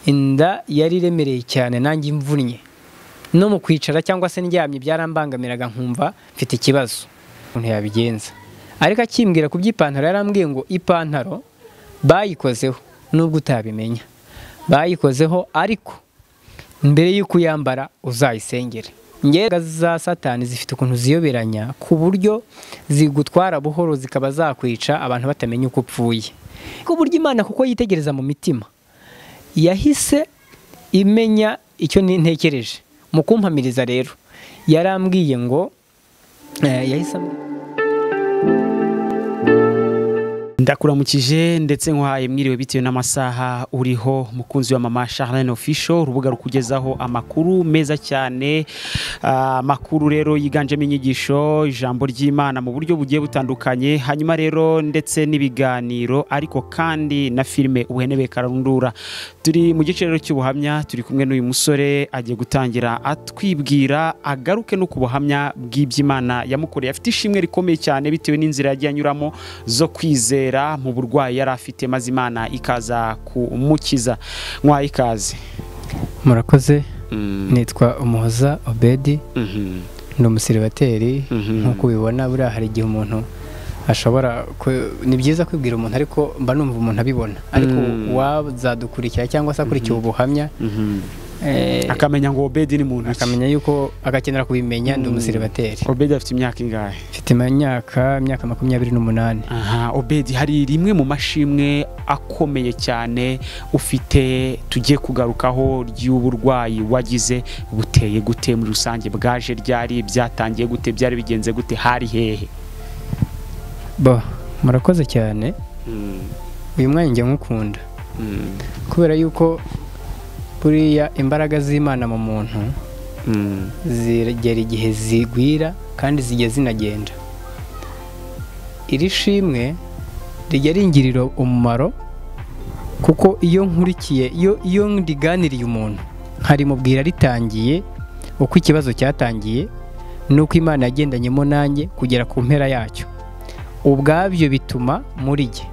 inda yari iremereye cyane nanjye imvunnye no mu kwicara cyangwa se ndyamye byarambangamiraga nkumva mfite ikibazo umuntu yabigenza ariko akimbwira ku by'ipantaro yarambwiye ngo ipantaro bayikozeho nubwo utabimenya bayikozeho ariko mbere y'uko uyambara uzayisengere ngega za satani zifite ukuntu ziyoberanya ku buryo zigutwara buhoro zikaba zakwica abantu batamenya uko upfuye ku buryo Imana kuko yitegereza mu mitima yahise imenya icyo ntekereje mu kumpamiriza rero yarambwiye ngo yahise ndakuramukije ndetse nkwaye mwiriwe bitewe n'amasaha uriho mukunzi wa mama Charlene Official urubuga rukugezaho amakuru meza cyane amakuru rero yiganjemo inyigisho ijambo ry'Imana mu buryo bugiye butandukanye hanyuma rero ndetse n'ibiganiro ariko kandi na filme ubuhenebe karundura turi mu gice rero cy'ubuhamya turi kumwe n'uyu musore agiye gutangira atwibwira agaruke no kubuhamya bw'iby'Imana yamukoreye afite ishimwe rikomeye cyane bitewe n'inzira yagiye anyuramo zo kwizera mu burwayi yari afite maze Imana ikaza kumukiza nkwaye ikaze. Murakoze nitwa Umuhoza Obedi ni umusiribateri nkuko ubibona buriya hari igihe umuntu ashobora ni byiza kwibwira umuntu ariko mba numva umuntu abibona ariko wazadukurikira cyangwa se akurikiye ubuhamya akamenya ngo Obedi ni muntu akamenya yuko agakenera kubimenya ndi umusiribateri. Obedi afite imyaka ingahe? Mfite imyaka 28. Aha, Obedi hari rimwe mu mashimwe akomeye cyane ufite tugiye kugarukaho ry'uburwayi wagize buteye gute muri rusange bwaje ryari byatangiye gute byari bigenze gute hari hehe? Murakoze cyane uyu mwanya njye nkukunda kubera yuko buriya imbaraga z'Imana mu muntu zigera igihe zigwira kandi zijya zinagenda. Iri shimwe rijya ringirira umumaro kuko iyo nkurikiye iyo ndiganiriye umuntu nkarimubwira ritangiye uko ikibazo cyatangiye nuko Imana yagendanyemo nanjye kugera ku mpera yacyo ubwabyo bituma muri jye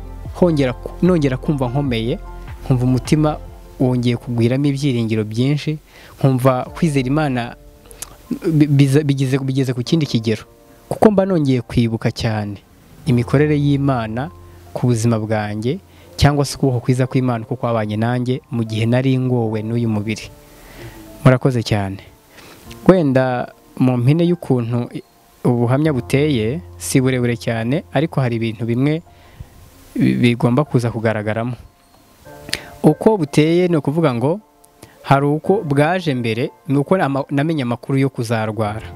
nongera kumva nkomeye nkumva umutima wongeye kugwiramo ibyiringiro byinshi nkumva kwizera Imana bigeze ku kindi kigero kuko mba nongeye kwibuka cyane imikorere y'Imana ku buzima bwanjye cyangwa se ukuboko kwiza kw'Imana kuko kwabanye nanjye mu gihe nari ngowe n'uyu mubiri. Murakoze cyane. Wenda mu mpine y'ukuntu ubuhamya buteye si burebure cyane ariko hari ibintu bimwe bigomba kuza kugaragaramo. Uko buteye ni ukuvuga ngo hari uko bwaje mbere ni uko namenye amakuru yo kuzarwara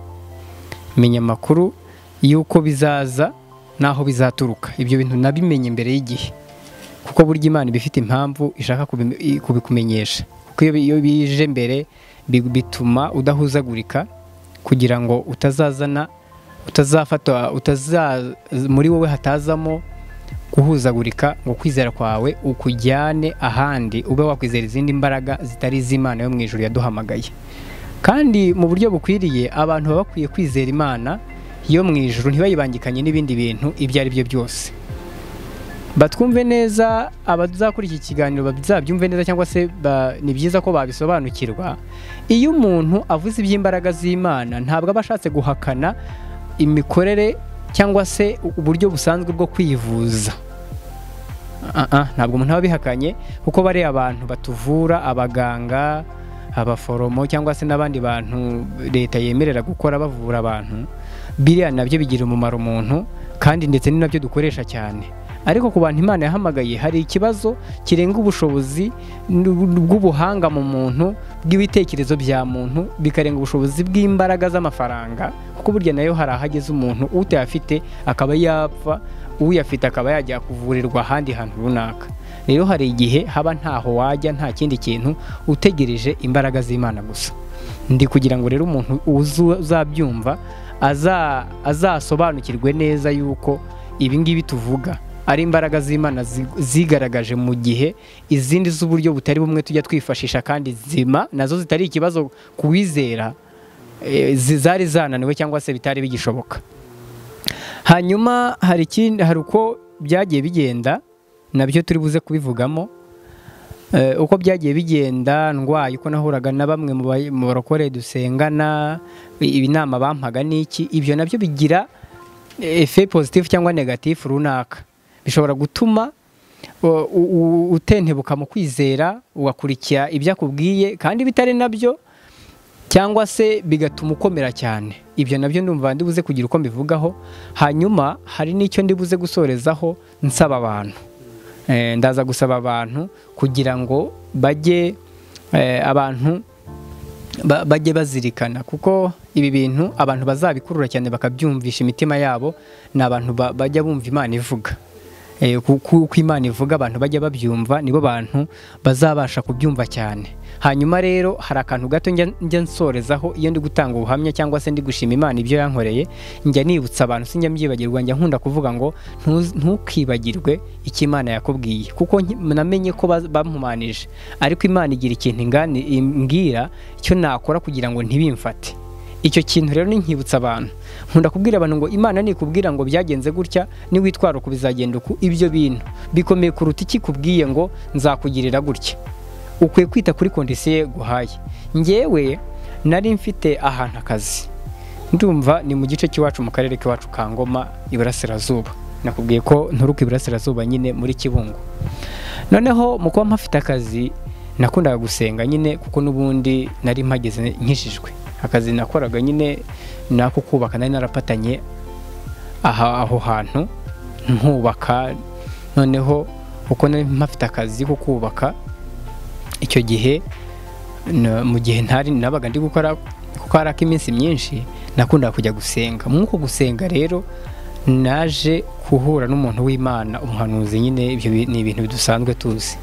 menya amakuru y'uko bizaza naho bizaturuka ibyo bintu nabimenye mbere y'igihe kuko burya Imana bifite impamvu ishaka kubikumenyesha kuko iyo bije mbere bituma udahuzagurika kugira ngo utazafata muri wowe hatazamo guhuzagurika ngo kwizera kwawe ukujyane ahandi ube wakwizera izindi mbaraga zitari iz'Imana yo mu ijuru yaduhamagaye. Kandi mu buryo bukwiriye abantu baba bakwiye kwizera Imana yo mu ijuru ntibayibangikanye n'ibindi bintu ibyo ari byo byose. Batwumve neza abazakora iki kiganiro bazabyumve neza cyangwa se ni byiza ko babisobanukirwa. Iyo umuntu avuze iby'imbaraga z'Imana ntabwo aba ashatse guhakana imikorere cyangwa se uburyo busanzwe bwo kwivuza. Ntabwo umuntu aba bihakanye kuko bari abantu batuvura abaganga abaforomo cyangwa se n'abandi bantu leta yemerera gukora bavura abantu biriya nabyo bigira umumaro umuntu kandi ndetse ni nabyo dukoresha cyane ariko ku bantu Imana yahamagaye hari ikibazo kirenga ubushobozi bw'ubuhanga mu muntu bw'ibitekerezo bya muntu bikarenga ubushobozi bw'imbaraga z'amafaranga kuko burya nayo hari ahageze umuntu utayafite akaba yapfa uyafite akaba yajya kuvurirwa ahandi hantu runaka. Rero hari igihe haba ntaho wajya nta kindi kintu utegereje imbaraga z'Imana gusa. Ndi kugira ngo rero umuntu uzabyumva azasobanukirwe neza yuko ibi ngibi tuvuga ari imbaraga z'Imana zigaragaje mu gihe izindi z'uburyo butari bumwe tujya twifashisha kandi zima nazo zitari ikibazo kuwizera zari zananiwe cyangwa se bitari bigishoboka. Hanyuma hari uko byagiye bigenda nabyo turi buze kubivugamo. uko byagiye bigenda ndwaye uko nahuraga na bamwe mu barokore dusengana ibinama bampaga n'iki ibyo nabyo bigira effet positif cyangwa negatif runaka bishobora gutuma utentebuka mu kwizera ugakurikira ibyo akubwiye kandi bitari nabyo cyangwa se bigatuma ukomera cyane ibyo nabyo ndumva ndibuze kugira uko mbivugaho hanyuma hari n'icyo ndibuze gusorezaho nsaba abantu ndaza gusaba abantu kugira ngo bajye bazirikana kuko ibi bintu abantu bazabikurura cyane bakabyumvisha imitima yabo ni abantu bajya bumva Imana ivuga kuko Imana ivuga abantu bajya babyumva nibo bantu bazabasha kubyumva cyane hanyuma rero hari akantu gato njya nsorezaho iyo ndi gutanga ubuhamya cyangwa se ndi gushima Imana ibyo yankoreye njya nibutsa abantu sinjya mbyibagirwa njya nkunda kuvuga ngo ntukibagirwe icyo Imana yakubwiye kuko namenye ko bamumanije ariko Imana igira ikintu imbwira icyo nakora kugira ngo ntibimfate icyo kintu rero ni nkibutsa abantu nkunda kubwira abantu ngo Imana nikubwira ngo byagenze gutya ni witwara uko bizagenda uko ibyo bintu bikomeye kuruta ikikubwiye ngo nzakugirira gutya ukwiye kwita kuri kondisiyo guhaye ngewe nari mfite ahantu akazi ndumva ni mu gice cy'iwacu mu karere k'iwacu ka Ngoma Iburasirazuba nakubwiye ko nturuka Iburasirazuba nyine muri Kibungo noneho mu kuba mpafite akazi nakundaga gusenga nyine kuko n'ubundi nari mpageze nkishijwe akazi nakoraga nyine nako kubaka nari narapatanye aho hantu nkubaka noneho uko nari mpafite akazi ko kubaka icyo gihe mu gihe ntari nabaga ndi gukora kuko hari iminsi myinshi nakundaga kujya gusenga mwuko gusenga rero naje guhura n'umuntu w'Imana umuhanuzi nyine ibyo ni ibintu bidusanzwe tuzi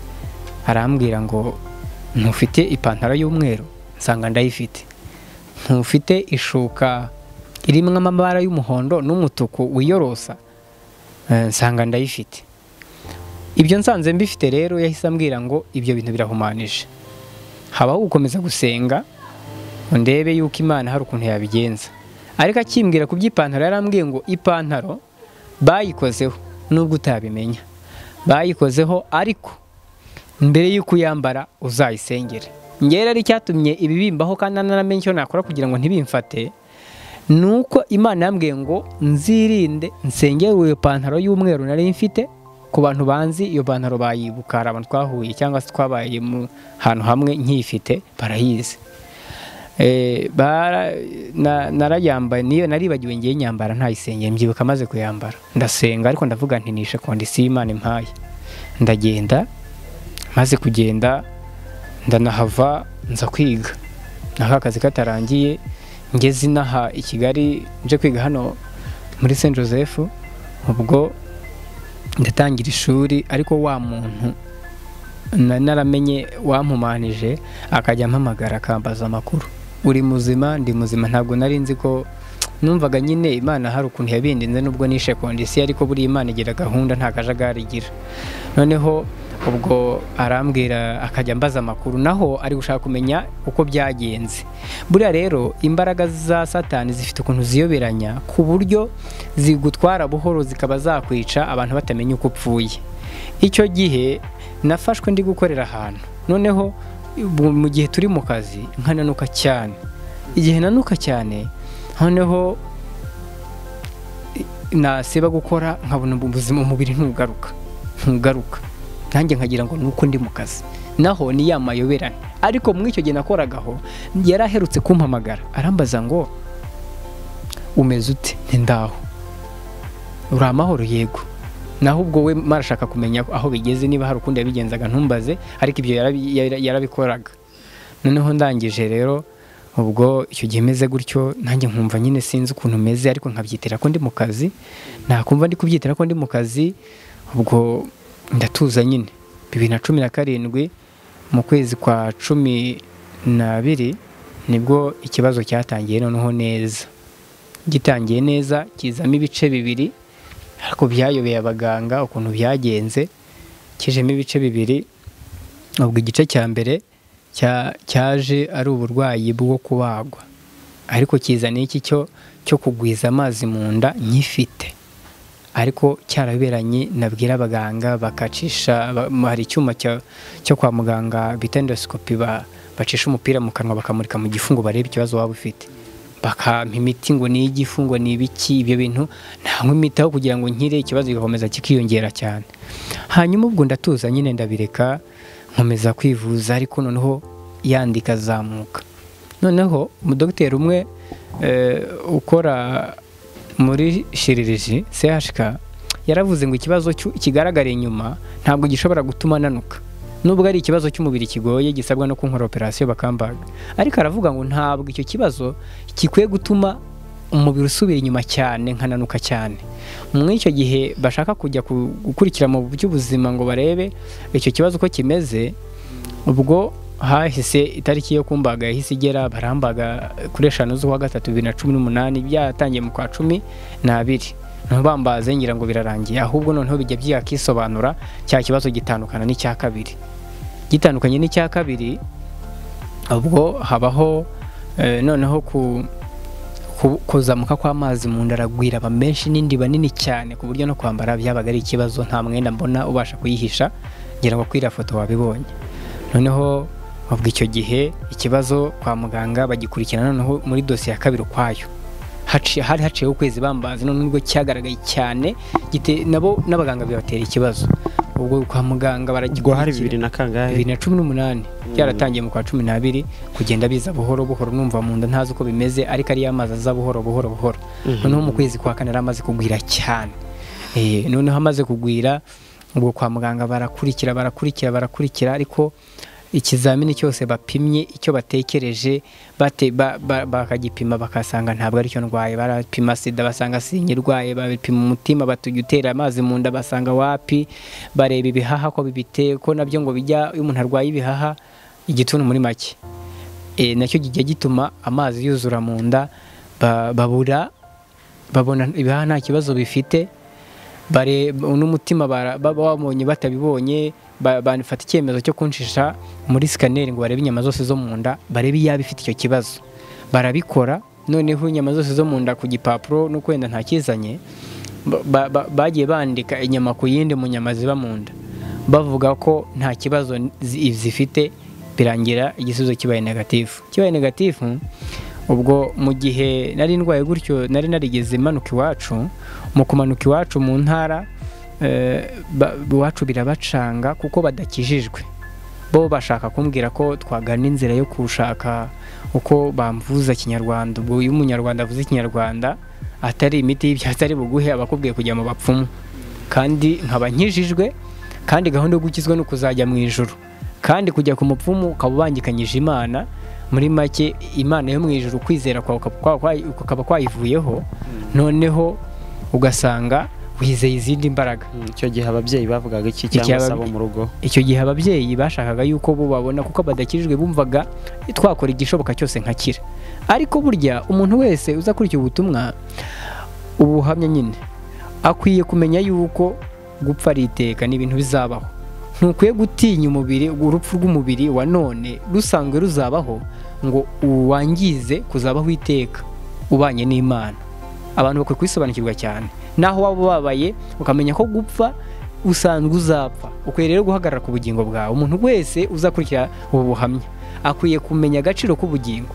arambwira ngo ntufite ipantaro y'umweru nsanga ndayifite ntufite ishuka irimo amabara y'umuhondo n'umutuku wiyorosa nsanga ndayifite ibyo nsanze mbifite rero yahise ambwira ngo ibyo bintu birahumanije habaho gukomeza gusenga ndebe yuko Imana hari ukuntu yabigenza ariko akimbwira ku by'ipantaro yarambwiye ngo ipantaro bayikozeho nubwo utabimenya bayikozeho ariko mbere yuko uyambara uzayisengere ngera ari cyatumye ibibimbaho kandi naramenye icyo nakora kugira ngo ntibimfate nuko Imana yambwiye ngo nzirinde nsengere iyo pantaro y'umweru nari mfite ku bantu banzi iyo pantaro bayibuka abantu twahuye cyangwa se twabaye mu hantu hamwe nkifite barayizi narayambaye niyo naribagiwe ngiye nyambara ntayisengeye mbyibuka maze kuyambara ndasenga ariko ndavuga nti nishe kondisiyo Imana impaye ndagenda maze kugenda ndanahava nza kwiga naho akazi katarangiye ngeze inaha i Kigali nje kwiga hano muri Saint Joseph ubwo ndatangira ishuri ariko wa muntu naramenye wampumanije akajya mpamagara akambaza amakuru uri muzima ndi muzima ntabwo nari nzi ko numvaga nyine Imana hari ukuntu yabindinze nubwo nishe kondisiyo ariko buri Imana igira gahunda nta kajagari igira noneho ubwo arambwira akajya mbaza amakuru naho ari gushaka kumenya uko byagenze buriya rero imbaraga za Satani zifite ukuntu ziyoberanya ku buryo zigutwara buhoro zikaba zakwica abantu batamenya uko upfuye icyo gihe nafashwe ndi gukorera ahantu noneho mu gihe turi mu kazi nkananuka cyane igihe nanuka cyane noneho nasiba gukora nkabona ubuzima umubiri ntugaruka nanjye nkagira ngo nuko ndi mu kazi naho ni yamayoberane ariko mu icyo gihe nakoragaho yaraherutse kumpamagara arambaza ngo umeze ute ndaho uri amahoro yego naho ubwo we marashaka kumenya aho bigeze niba hari ukundi yabigenzaga ntumbaze ariko ibyo yarabikoraga noneho ndangije rero ubwo icyo gihe meze gutyo nanjye nkumva nyine sinzi ukuntu meze ariko nkabyitira ko ndi mu kazi nakumva ndi kubyitira ko ndi mu kazi ubwo ndatuza nyine 2017 mu kwezi kwa 12 nibwo ikibazo cyatangiye noneho neza gitangiye neza kizamo ibice bibiri ariko byayobeye abaganga ukuntu byagenze kijemo ibice bibiri ubwo igice cya mbere cyaje ari uburwayi bwo kubagwa ariko kizana iki cyo kugwiza amazi mu nda nyifite ariko cyarabiberanye nabwira abaganga bakacisha hari icyuma cyo kwa muganga bita endoscopy bacisha umupira mu kanwa bakamurika mu gifu ngo barebe ikibazo waba ufite, bakampa imiti ngo ni igifu ngo ni ibiki, ibyo bintu nta imitaho kugira ngo nkire, ikibazo gikomeza kikiyongera cyane. Hanyuma ubwo ndatuza nyine ndabireka nkomeza kwivuza, ariko noneho yandika zamuka. Noneho umudogiteri umwe ukora muri chirurgie CHK yaravuze ngo ikibazo kigaragara inyuma ntabwo gishobora gutuma nanuka, nubwo ari ikibazo cy'umubiri kigoye gisabwa no kunkora operation bakambaga, ariko aravuga ngo ntabwo icyo kibazo kikwiye gutuma umubiri usubira inyuma cyane nkananuka cyane. Muri icyo gihe bashaka kujya gukurikira mu by'ubuzima ngo barebe icyo kibazo uko kimeze, ubwo hahise itariki yo kumbaga yahise igera, barambaga kuri 5 z'ukwa gatatu 2018, byatangiye mu kwa 12 ntibambaze ngira ngo birarangiye, ahubwo noneho bijya byakisobanura cya kibazo gitandukana n'icya kabiri. Gitandukanye n'icya kabiri ubwo habaho noneho kuzamuka kw'amazi mu nda aragwira aba menshi n'indiba nini cyane ku buryo no kwambara byabaga ari ikibazo, nta mwenda mbona ubasha kuyihisha, ngira ngo kwira foto wabibonye. Noneho ubwo icyo gihe ikibazo kwa muganga bagikurikirana noneho muri dosiye ya kabiri kwayo, hari haciyeho ukwezi bambazi, none nubwo cyagaragaye cyane nabo n'abaganga bibatera ikibazo. Ubwo kwa muganga baragirwa hari 2018 byaratangiye mu kwa 12 kugenda biza buhoro buhoro, numva mu nda ntazi uko bimeze, ariko ari amazi aza buhoro buhoro. Noneho mu kwezi kwa 4 amaze kugwira cyane, noneho amaze kugwira ubwo kwa muganga barakurikira, ariko ikizamini cyose bapimye icyo batekereje bakagipima bakasanga ntabwo ari cyo ndwaye. Barapima sida basanga sinyirwaye, bapima umutima batugutera amazi mu nda basanga wapi, bareba ibihaha ko bibiteye ko nabyo ngo bijya iyo umuntu arwaye ibihaha igituntu muri make, nacyo kijya gituma amazi yuzura mu nda, babona ibihaha nta kibazo bifite, n'umutima babonye batabibonye, banifata icyemezo cyo kunshisha muri scanner ngo barebe inyama zose zo mu nda, barebe yaba ifite icyo kibazo. Barabikora, noneho inyama zose zo mu nda ku gipapuro no kwenda nta kizanye, bagiye bandika inyama ku yindi mu nyama ziba mu nda, bavuga ko nta kibazo zifite, birangira igisubizo kibaye negatifu. Ubwo mu gihe nari ndwaye gutyo nari narigeze manuka iwacu, mu kumanuka iwacu mu ntara iwacu birabacanga kuko badakijijwe, bo bashaka kumbwira ko twagana inzira yo kushaka uko bamvuza kinyarwanda. Ubwo iyo umunyarwanda avuze ikinyarwanda atari imiti y'ibyatsi ari buguhe abakubwiye kujya mu bapfumu, kandi nkaba nkijijwe, kandi gahunda yo gukizwa no kuzajya mu ijuru, kandi kujya ku mupfumu ukaba ubangikanyije Imana. Muri make Imana yo mu ijuru kwizera ukaba kwayivuyeho, noneho ugasanga wizeye izindi mbaraga. Icyo gihe ababyeyi bavugaga iki cyangwa sabo mu rugo? Icyo gihe ababyeyi bashakaga yuko bo babona, kuko badakijijwe bumvaga twakora igishoboka cyose nkakira. Ariko burya umuntu wese uza kuri icyo butumwa ubuhamya nyine akwiye kumenya yuko gupfa ari iteka, ni ibintu bizabaho. Ntukwiye gutinya umubiri, urupfu rw'umubiri wa none rusanzwe ruzabaho ngo uwangize kuzabaho iteka ubanye n'Imana. Abantu bakwiye kwisobanukirwa cyane, naho waba ubabaye ukamenya ko gupfa usanzwe uzapfa, ukwiye rero guhagarara ku bugingo bwawe. Umuntu wese uzakurikira ubu buhamya akwiye kumenya agaciro k'ubugingo.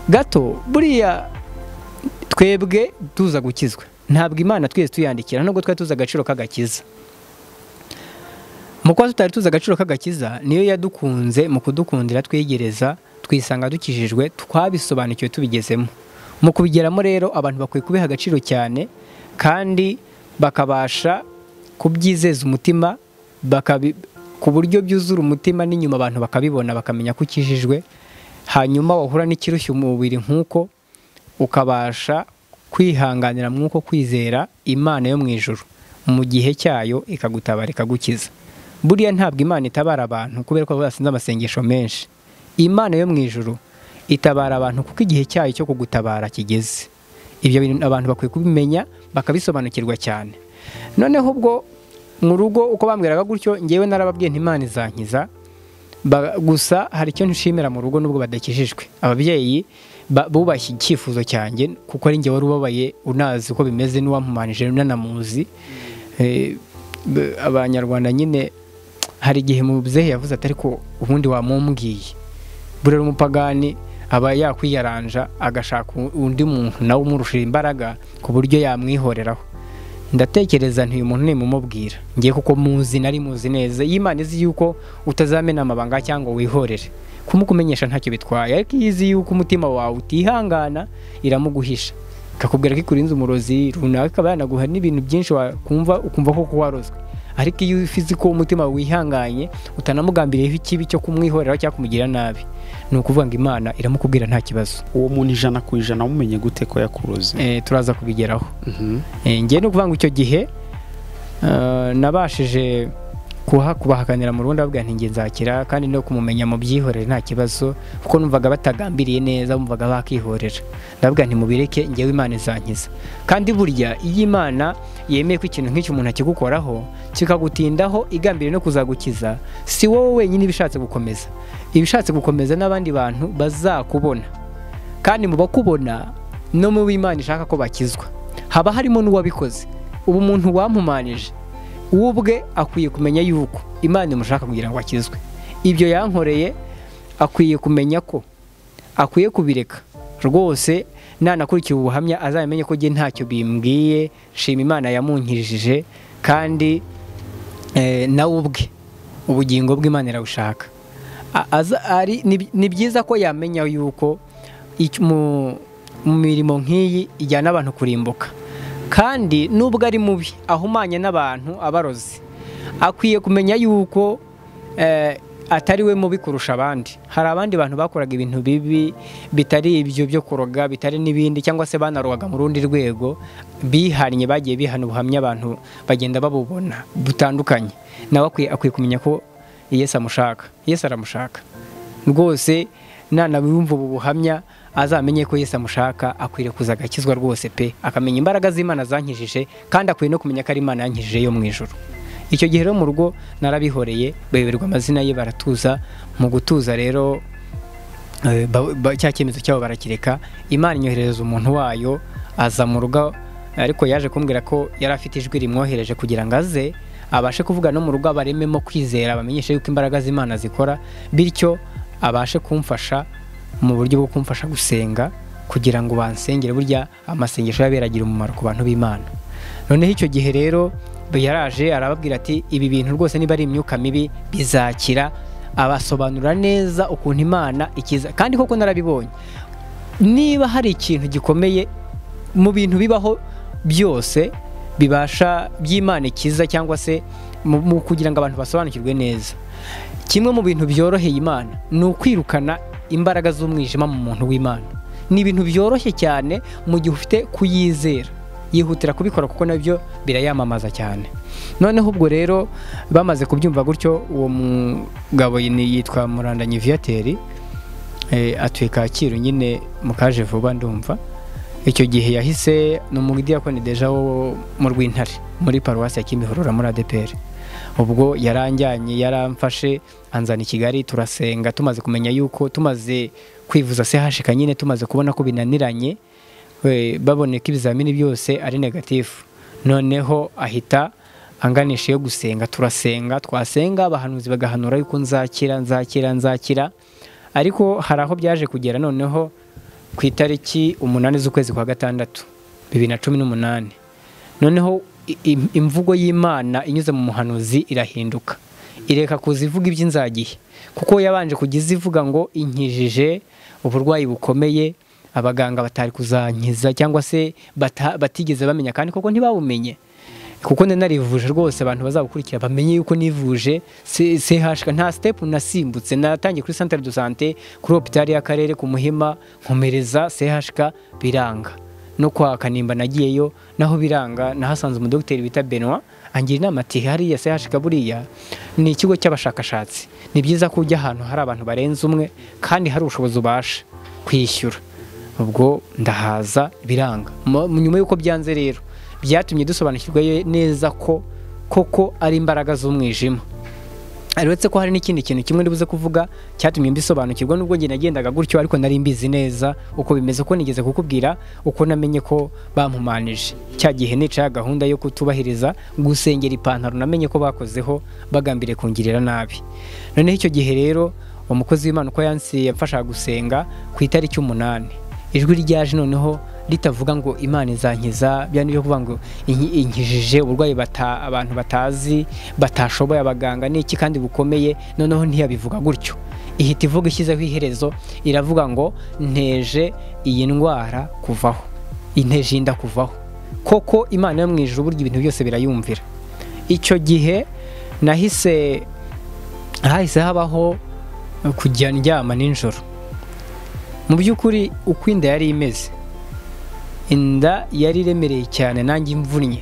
Gato buriya twebwe tuza gukizwa, ntabwo Imana twese tuyandikira, nubwo twari tuza agaciro k'agakiza. Mu kwa tutari tuza agaciro k'agakiza, niyo yadukunze mu kudukundira twegereza, twisanga dukijijwe, twabisobanukiwe tubigezemo. Mu kubigeramo rero abantu bakwiye kubiha agaciro cyane, kandi bakabasha kubyizeza umutima, ku buryo byuzura umutima n'inyuma abantu bakabibona, bakamenya ko ukijijwe. Hanyuma wahura n'ikirushya umubiri nk'uko, ukabasha kwihanganira mwuko kwizera Imana yo mu ijuru mu gihe cyayo ikagutabara ikagukiza. Buriya ntabwo Imana itabara abantu kubera ko basinze amasengesho menshi. Imana yo mu ijuru itabara abantu kuko igihe cyayo cyo kugutabara kigeze. Ibyo bintu abantu bakwiye kubimenya bakabisobanukirwa cyane. Noneho ubwo mu rugo uko bambwiraga gutyo, ngewe narababwiye nti Imana izankiza, gusa hari icyo nshimira mu rugo nubwo badakijijwe, ababyeyi bubashye icyifuzo cyanjye kuko ari njye wari ubabaye unazi uko bimeze n'uwampumanije unanamuzi. Abanyarwanda nyine hari igihe mubyeyi yavuze ati ariko ubundi wamumbwiye, buriya umupagani aba yakwiyaranja agashaka undi muntu nawe umurushira imbaraga ku buryo yamwihoreraho. Ndatekereza nti uyu muntu nimumubwira ngiye kuko muzi nari muzi neza y'Imana izi yuko utazamena amabanga cyangwa wihorere, kumukumenyesha ntacyo bitwaye, ariko izi yuko umutima wawe utihangana iramuguhisha kakubwira ko ikurinze umurozi runaka, akaba yanaguha n'ibintu byinshi ukumva ko warozwe. Ariko iyo ufize ko umutima wihanganye utanamugambiriyeho ikibi cyo kumwihorera cyangwa kumugira nabi, ni ukuvuga ngo Imana iramukubwira nta kibazo. Uwo muntu 100% mumenye gute ko yakuroze? Turaza kubigeraho. Ngiye no kuvuga ngo icyo gihe nabashije kubahakanira mu rundi ababwira nti ngiye nzakira kandi no kumumenya mu byihorere nta kibazo, kuko numvaga batagambiriye neza, bumvaga bakihorera. Ndababwira nti mubireke ngewe Imana izankiza. Kandi burya iyo Imana yemeye ko ikintu nk'icyo umuntu akigukoraho kikagutindaho igambiriye no kuzagukiza, si wowe wenyine ibishatse gukomeza, ibishatse gukomeza n'abandi bantu bazakubona, kandi mu bakubona no mu Imana ishaka ko bakizwa haba harimo n'uwabikoze. Ubu umuntu wampumanije ubwe akwiye kumenya yuko Imana imushaka kugira ngo akizwe. Ibyo yankoreye akwiye kumenya ko akwiye kubireka rwose. Nanakurikiye ubuhamya azamenye ko nge ntacyo bimbwiye, shima Imana yamunkirije, kandi nawe ubwe ubugingo bw'Imana irabushaka. Ni byiza ko yamenya yuko mu mirimo nk'iyi ijyana abantu kurimbuka, kandi nubwo ari mubi ahumanye n'abantu abarozi, akwiye kumenya yuko atari we mubi kurusha abandi. Hari abandi bantu bakoraga ibintu bibi bitari ibyo byo kuroga, bitari n'ibindi, cyangwa se banarogaga mu rundi rwego, bihannye bagiye bihana ubuhamya abantu bagenda babubona butandukanye. Nawe akwiye kumenya ko Yesu amushaka, Yesu aramushaka rwose. Nanabumva ubu buhamya azamenye ko Yesu amushaka, akwiriye kuza agakizwa rwose pe, akamenya imbaraga z'Imana zankijije, kandi akwiye no kumenya ko ari Imana yankijije yo mu ijuru. Icyo gihe rero mu rugo narabihoreye, bayoberwa amazina ye baratuza. Mu gutuza rero cya cyemezo cyabo barakireka. Imana inyoherereza umuntu wayo aza mu rugo, ariko yaje kumbwira ko yari afite ijwi rimwohereje kugira ngo aze abashe kuvuga no mu rugo, abarememo kwizera, bamenyeshe yuko imbaraga z'Imana zikora, bityo abashe kumfasha mu buryo bwo kumfasha gusenga kugira ngo bansengere. Burya amasengesho yaberagira umumaro ku bantu b'Imana. Noneho icyo gihe rero yaraje arababwira ati ibi bintu rwose niba ari imyuka mibi bizakira, abasobanura neza ukuntu Imana ikiza. Kandi koko narabibonye, niba hari ikintu gikomeye mu bintu bibaho byose bibasha by'Imana ikiza, cyangwa se mu kugira ngo abantu basobanukirwe neza, kimwe mu bintu byoroheye Imana ni ukwirukana imbaraga z'umwijima mu muntu w'Imana. Ni ibintu byoroshye cyane mu gihe ufite kuyizera, yihutira kubikora kuko nabyo birayamamaza cyane. Noneho ubwo rero bamaze kubyumva gutyo, uwo mugabo yitwa Murandanyi Viateri, atuye Kacyiru nyine mu kaje vuba ndumva. Icyo gihe yahise ni umudiyakoni deja wo mu Rwintare muri paruwasi ya Kimihurura muri ADPR. Ubwo yaranjyanye, yaramfashe anzana i Kigali, turasenga. Tumaze kumenya yuko tumaze kwivuza CHK nyine, tumaze kubona ko binaniranye, baboneka ibizamini byose ari negatifu, noneho ahita anganisha yo gusenga. Turasenga, twasenga, abahanuzi bagahanura yuko nzakira. Ariko hari aho byaje kugera noneho ku itariki 8 z'ukwezi kwa gatandatu 2018, noneho imvugo y'Imana inyuze mu muhanuzi irahinduka, ireka kuzivuga iby'inzagihe, kuko yabanje kugiza ivuga ngo inkijije uburwayi bukomeye abaganga batari kuzankiza, cyangwa se batigeze bamenya, kandi koko ntibabumenye, kuko narivuje rwose. Abantu bazabukurikira bamenye yuko nivuje CHK, nta step nasimbutse. Natangiye kuri centre de santé, kuri hôpital y'akarere ku Muhima, nkomereza CHK biranga, no kwa Kanimba nagiyeyo naho biranga. Nahasanze umudokiteri bita Benoit angira inama ati hariya CHK buriya ni ikigo cy'abashakashatsi, ni byiza ko ujya ahantu hari abantu barenze umwe kandi hari ubushobozi ubasha kwishyura. Ubwo ndahaza biranga. Nyuma yuko byanze rero byatumye dusobanukirwa neza ko koko ari imbaraga z'umwijima. aretse ko hari n'ikindi kintu kimwe ndibuze kuvuga cyatumye mbisobanukirwa nubwo nge nagendaga gutyo ariko nari mbizi neza uko bimeze ko nigeze kukubwira uko namenye ko bampumanije cya gihe nica gahunda yo kutubahiriza gusengera ipantaro namenye ko bakozeho bagambire kungirira nabi noneho icyo gihe rero umukozi w'Imana uko yansi yamfasha gusenga ku itariki 8 ijwi ryaje noneho ritavuga ngo Imana izankiza byane byo kuvuga ngo inkijije uburwayi abantu batazi batashoboye abaganga n'iki kandi bukomeye noneho ntiyabivuga gutyo ihita ivuga ishyizeho iherezo iravuga ngo nteje iyi ndwara kuvaho inteje inda kuvaho koko Imana yo mwijuru uburyo ibintu byose birayumvira icyo gihe nahise habaho kujya ndyama ninjoro mu by'ukuri uko inda yari imeze inda yari iremereye cyane nanjye imvunnye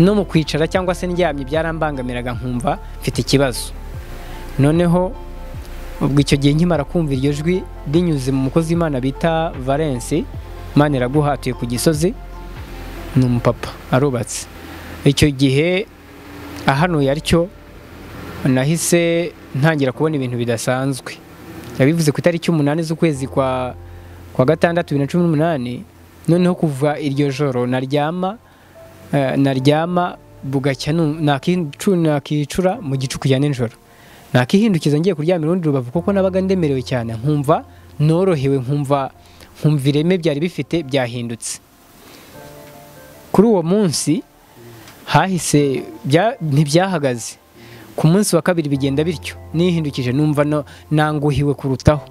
no mu kwicara cyangwa se ndyamye byarambangamiraga nkumva mfite ikibazo noneho ubwo icyo gihe nkimara kumva iryo jwi rinyuze mu mukozi w'Imana bita Valence Imana iraguhatuye ku Gisozi ni umupapa arubatse icyo gihe ahanuye atyo nahise ntangira kubona ibintu bidasanzwe yabivuze ku itariki 8 z'ukwezi kwa 6 2018 noneho kuva iryo joro naryama bugacya nakicura mu gicuku ya nijoro nakihindukiza ngiye kuryama urundi rubavu kuko nabaga ndemerewe cyane nkumva norohewe nkumva ireme byari bifite byahindutse kuri uwo munsi hahise ntibyahagaze ku munsi wa kabiri bigenda bityo nihindukije numva nanguhiwe kurutaho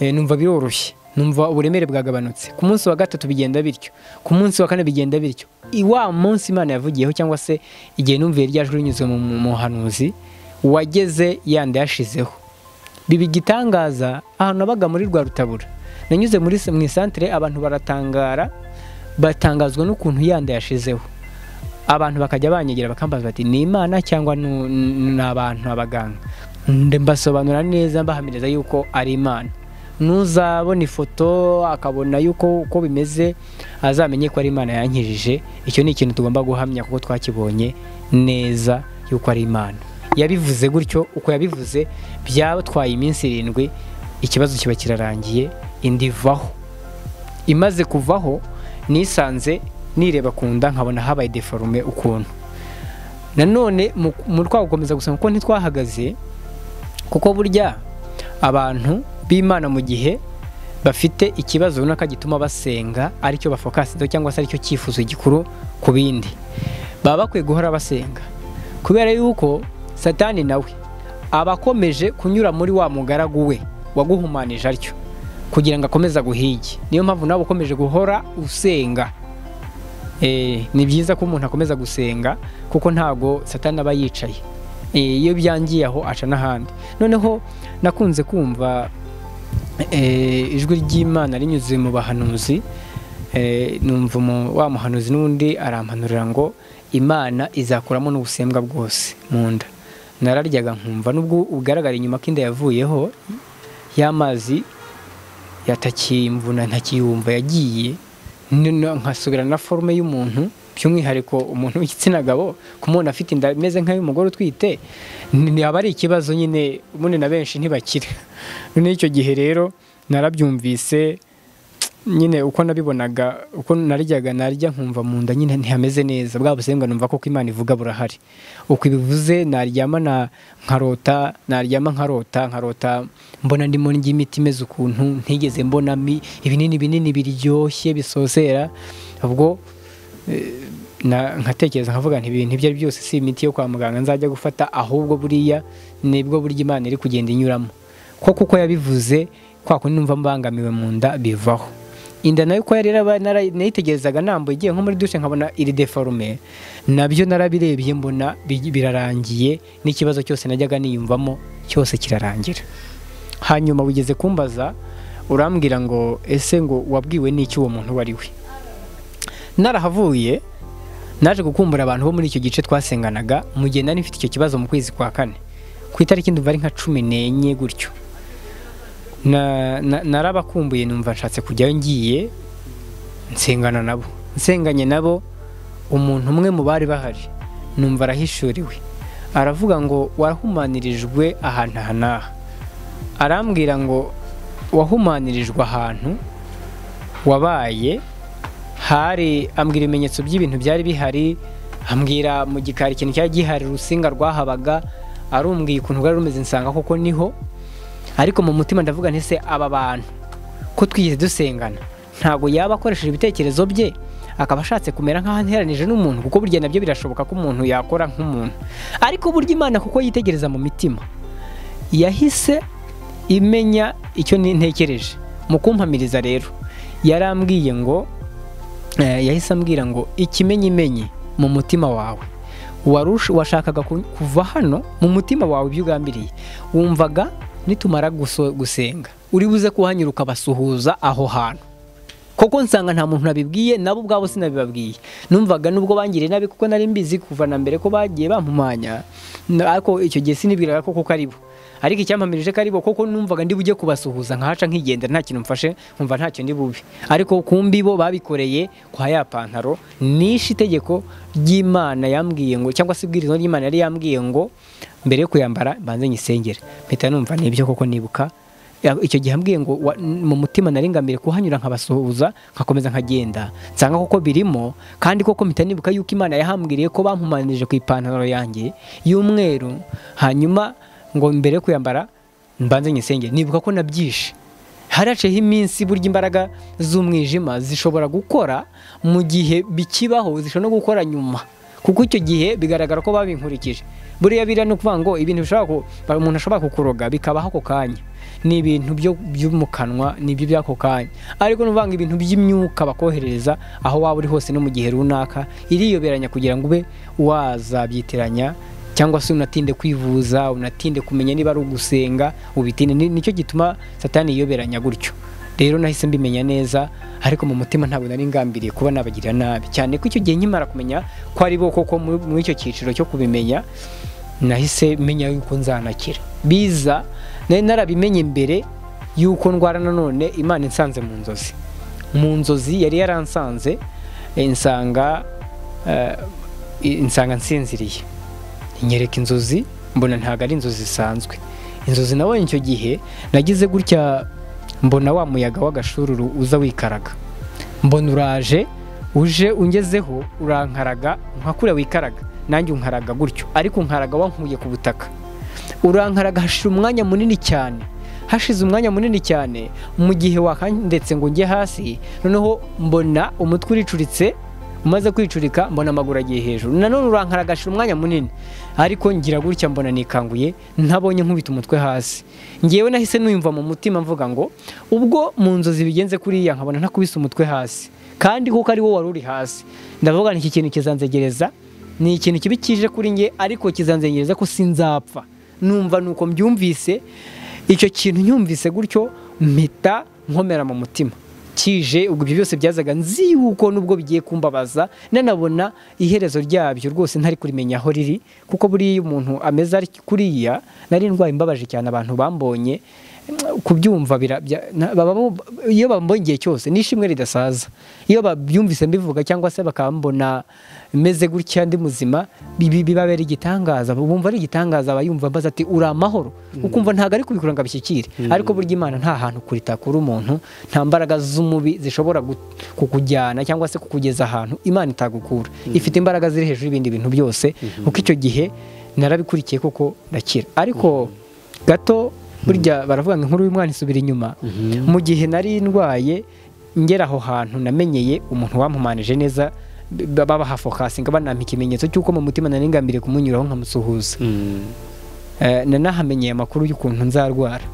numva biroroshye numva uburemere bwagabanutse ku munsi wa gatatu bigenda bityo ku munsi wa kane bigenda bityo iwa munsi Imana yavugiyeho cyangwa se igihe numviye ryajwe rinyuze mu muhanuzi wageze yanda yashizeho bibi gitangaza ahantu nabaga muri rwa Rutabura nanyuze muri mu centre abantu batangazwa n'ukuntu yanda yashizeho abantu bakajya banyegera bakambaza bati ni Imana cyangwa n'abantu abaganga mbasobanura neza mbahamiriza yuko ari Imana nuzabona ifoto akabona yuko uko bimeze azamenye ko ari Imana yankijije icyo ni ikintu tugomba guhamya kuko twakibonye neza yuko ari Imana yabivuze gutyo uko yabivuze byatwaye iminsi 7 ikibazo kiba kirarangiye indivaho imaze kuvaho nisanze nireba kunda nkabona habaye deforme ukuntu nanone mu twagukomeza gusanga ko ntitwahagaze kuko burya abantu b'Imana mu gihe bafite ikibazo runaka gituma basenga aricyo bafocasido cyangwa se aricyo cyifuzo gikuru ku bindi baba bakwiye guhora basenga kubera yuko Satani nawe abakomeje kunyura muri wa mugaragu we waguhumanije aricyo kugira ngo akomeza guhige niyo mpamvu nawe ukomeje guhora usenga ni byiza ko umuntu akomeza gusenga kuko ntago Satani aba yicaye iyo byangiye aho aca n'ahandi noneho nakunze kumva ijwi ry'Imana rinyuze mu bahanuzi numva wa muhanuzi n'undi arampanurira ngo Imana izakuramo n'ubusembwa bwose mu nda nararyaga nkumva nubwo ugaragara inyuma kinda yavuyeho y'amazi yatakimvuna ntakiyumva yagiye nkasubira na forme y'umuntu by'umwihariko umuntu w'igitsina gabo kumubona afite inda imeze nk'ay'umugore utwite aba ari ikibazo nyine ubundi na benshi ntibakire none icyo gihe rero narabyumvise nyine uko nabibonaga uko narya nkumva mu nda nyine ntihameze neza bwa busembwa numva ko Imana ivuga burahari uko ibivuze naryama nkarota mbona ndimo n'imiti imeze ukuntu ntigeze mbona ibinini biryoshye bisosera ubwo nkatekereza nkavuga nti ibintu ibyo byose si imiti yo kwa muganga nzajya gufata ahubwo buriya nibwo buryo Imana iri kugenda inyuramo kuko yabivuze kwa kundi numva mbangamiwe mu nda bivaho inda nayo ko yari nayitegerezaga nambuye igiye nko muri douche nkabona iri deforme nabyo narabirebye mbona birarangiye n'ikibazo cyose najyaga niyumvamo cyose kirarangira hanyuma wigeze kumbaza urambwira ngo ese ngo wabwiwe n'iki uwo muntu wari we narahavuye naje gukumbura abantu bo muri icyo gice twasenganaga mu gihe nari mfite icyo kibazo mu kwezi kwa 4 ku itariki ndumva ari nka 14 gutyo narabakumbuye numva nshatse kujyayo ngiye nsenganye nabo umuntu umwe mu bari bahari numva arahishuriwe aravuga ngo warahumanirijwe ahantu hanaha, arambwira ngo wahumanirijwe ahantu wabaye hari, ambwira ibimenyetso by'ibintu byari bihari, ambwira mu gikari ikintu cyari gihari, urusinga rwahabaga, arumbwiye ukuntu rwari rumeze, nsanga koko niho. Ariko mu mutima ndavuga nti se aba bantu ko twigeze dusengana ntabwo yaba akoresheje ibitekerezo bye akaba ashatse kumera nk'aho anteranije n'umuntu, kuko burya nabyo birashoboka ko umuntu yakora nk'umuntu. Ariko burya Imana kuko yitegereza mu mitima, yahise imenya icyo ntekereje. Mu kumpamiriza rero yarambwiye ngo yahise ambwira ngo ikimenyimenyi mu mutima wawe washakaga kuva hano mu mutima wawe, ibyo ugambiriye wumvaga nitumara gusenga uri buze kuhanyura ukabasuhuza aho hantu. Koko nsanga nta muntu nabibwiye, nabo ubwabo sinabibabwiye. Numvaga nubwo bangiriye nabi kuko nari mbizi kuva na mbere ko bagiye bampumanya, ariko icyo gihe sinibwiraga koko karibo. Ariko icyampamirije karibo koko numvaga ndi bujye kubasuhuza nkahaca nkigendera nta kintu mfashe, nkumva ntacyo ndi bubi. Ariko kumbi bo babikoreye kwa ya pantaro, nishe itegeko ry'Imana yambwiye ngo, cyangwa se ibwirizo ry'Imana yari yambwiye ngo mbere yo kuyambara banze nyisengere. Mpita numva nibyo koko nibuka icyo gihe ambwiye ngo mu mutima nari ngambire kuhanyura nkabasuhuza nkakomeza nkagenda, nsanga koko birimo. Kandi koko mpita nibuka yuko Imana yahambwiriye ko bampumanirije ku ipantaro yanjye y'umweru, hanyuma ngo mbere yo kuyambara mbanze nyisengere. Nibuka ko nabyishe. Haraceho iminsi, burya imbaraga z'umwijima zishobora gukora mu gihe bikibaho, zishobora no gukora nyuma, kuko icyo gihe bigaragara ko babinkurikije. Buriya biriya no kuvuga ngo ibintu bishobora umuntu ashobora kukuroga bikabaho ako kanya, ni ibintu byo mu kanwa, nibyo by'ako kanya. Ariko nuvuga ngo ibintu by'imyuka bakohereza aho waba uri hose no mu gihe runaka, iriyoberanya kugira ngo ube wazabyitiranya, cyangwa se unatinde kwivuza, unatinde kumenya niba ari ugusenga, ubitinde. Nicyo gituma Satani yiyoberanya gutyo. Rero nahise mbimenya neza, ariko mu mutima ntabwo nari ngambiriye kuba nabagirira nabi, cyane ko icyo gihe nkimara kumenya ko ari bo koko muri icyo cyiciro cyo kubimenya, nahise menya yuko nzanakira. Biza nari narabimenye mbere yuko ndwara. Nanone Imana insanze mu nzozi yari yaransanze, insanga nsinziriye, inyereka inzozi, mbona ntabwo ari inzozi zisanzwe. Inzozi nabonye icyo gihe nagize gutya, mbona wa muyaga w'agashururu uza wikaraga, mbona uraje uje ungezeho urankaraga nka kure wikaraga, nanjye unkaraga gutyo, ariko unkaraga wankuye ku butaka, urankaraga. Hashize umwanya munini cyane, mu gihe wakandetse ngo njye hasi, noneho mbona umutwe uricuritse, umaze kwicurika mbona amaguru agiye hejuru, nanone urankaraga. Hashira umwanya munini, ariko ngira gutya mbona nikanguye, ntabonye nkubita umutwe hasi. Ngewe nahise nuyumva mu mutima mvuga ngo ubwo mu nzozi bigenze kuriya nkabona ntakubise umutwe hasi, kandi kuko ari wo wari uri hasi, ndavuga iki kintu kizanzegereza, ni ikintu kibi kije kuri nge, ariko kizanzegereza ko sinzapfa. Numva nuko mbyumvise icyo kintu, nyumvise gutyo mpita nkomera mu mutima. Kije ubwo ibyo byose byazaga nzi yuko nubwo bigiye kumbabaza, nanabona iherezo ryabyo rwose ntari kurimenya aho riri, kuko buriya umuntu ameze ari kuriya, nari ndwaye imbabaje cyane. Abantu bambonye kubyumva iyo bambonye igihe cyose nishimwe ridasaza, iyo babyumvise mbivuga cyangwa se bakambona meze gutya ndi muzima, bibabera igitangaza, bumva ari igitangaza. Abayumva mbaza ati uri amahoro, ukumva ntago ari kubikora ngo abishyikire. Ariko burya Imana nta hantu kuritakura umuntu, nta mbaraga z'umubi zishobora kukujyana cyangwa se kukugeza ahantu Imana itagukura. Ifite imbaraga ziri hejuru y'ibindi bintu byose, kuko icyo gihe narabikurikiye koko ndakira. Ariko gato burya baravuga ngo inkuru y'umwana isubira inyuma. Mu gihe nari ndwaye ngera aho hantu, namenyeye umuntu wampumanije neza, baba hafokasinga banampa ikimenyetso cy'uko mu mutima nari ngambiriye kumunyuraho nkamusuhuza. Nanahamenyeye amakuru y'ukuntu nzarwara.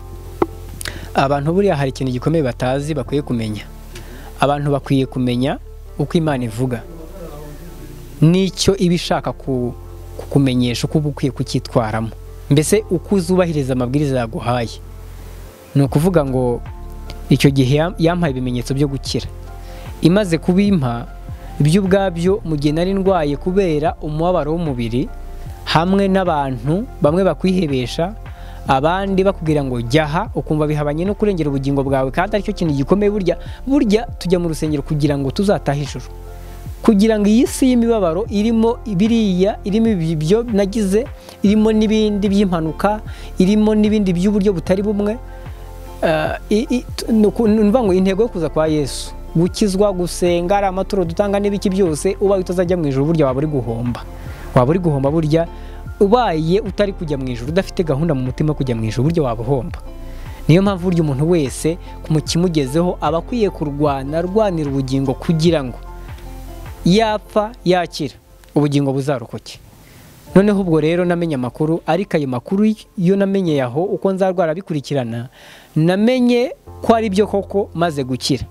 Abantu buriya hari ikintu gikomeye batazi bakwiye kumenya. Abantu bakwiye kumenya uko Imana ivuga, nicyo iba ishaka kukumenyesha uko uba ukwiye kucyitwaramo, mbese uko uzubahiriza amabwiriza yaguhaye. Ni ukuvuga ngo icyo gihe yampaye ibimenyetso byo gukira. Imaze kubimpa ibyo ubwabyo, mu gihe nari ndwaye kubera umubabaro w'umubiri, hamwe n'abantu bamwe bakwihebesha, abandi bakubwira ngo jyaha, ukumva bihabanye no kurengera ubugingo bwawe, kandi aricyo kintu gikomeye. Burya tujya mu rusengero kugira ngo tuzatahe ijuru. kugira ngo iyi si y'imibabaro irimo biriya, irimo ibyo nagize, irimo n'ibindi by'impanuka, irimo n'ibindi by'uburyo butari bumwe, numva ngo intego yo kuza kwa Yesu, gukizwa, gusenga, ari amaturo dutanga n'ibiki byose, ubaye utazajya mu ijuru burya waba uri guhomba burya, ubaye utari kujya mu ijuru, udafite gahunda mu mutima kujya mu ijuru burya waba uhomba. Niyo mpamvu burya umuntu wese kimugezeho aba akwiye arwanira ubugingo kugira ngo yapfa yakira ubugingo buzarokoke. Noneho ubwo rero namenye amakuru, ariko ayo makuru iyo namenye yaho uko nzarwara bikurikirana, namenye ko ari byo koko maze gukira.